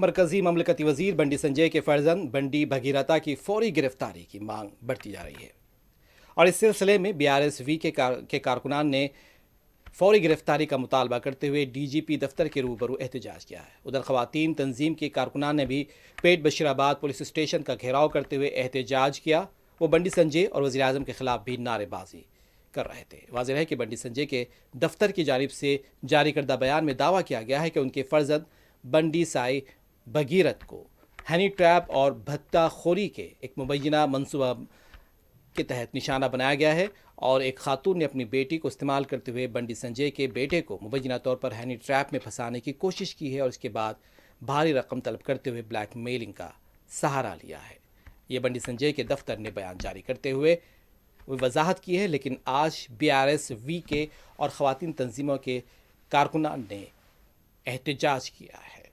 مرکزی مملکتی وزیر بنڈی سنجے کے فرزند بنڈی بھگیرتا کی فوری گرفتاری کی مانگ بڑھتی جا رہی ہے اور اس سلسلے میں BRSV کے کارکنان نے فوری گرفتاری کا مطالبہ کرتے ہوئے DGP دفتر کے روبرو احتجاج کیا ہے۔ ادھر خواتین تنظیم کے کارکنان نے بھی پیٹ بشیر آباد پولیس اسٹیشن کا گھیراؤ کرتے ہوئے احتجاج کیا۔ وہ بنڈی سنجے اور وزیر اعظم کے خلاف بھی نعرے بازی کر رہے تھے۔ واضح ہے کہ بنڈی سنجے کے دفتر کی جانب سے جاری کردہ بیان میں دعویٰ کیا گیا ہے کہ ان کے فرزند بنڈی سائی بھگیرت کو ہنی ٹریپ اور بھتہ خوری کے ایک مبینہ منصوبہ کے تحت نشانہ بنایا گیا ہے اور ایک خاتون نے اپنی بیٹی کو استعمال کرتے ہوئے بنڈی سنجے کے بیٹے کو مبینہ طور پر ہنی ٹریپ میں پھنسانے کی کوشش کی ہے اور اس کے بعد بھاری رقم طلب کرتے ہوئے بلیک میلنگ کا سہارا لیا ہے۔ یہ بنڈی سنجے کے دفتر نے بیان جاری کرتے ہوئے وضاحت کی ہے، لیکن آج BRSV کے اور خواتین تنظیموں کے کارکنان نے احتجاج کیا ہے۔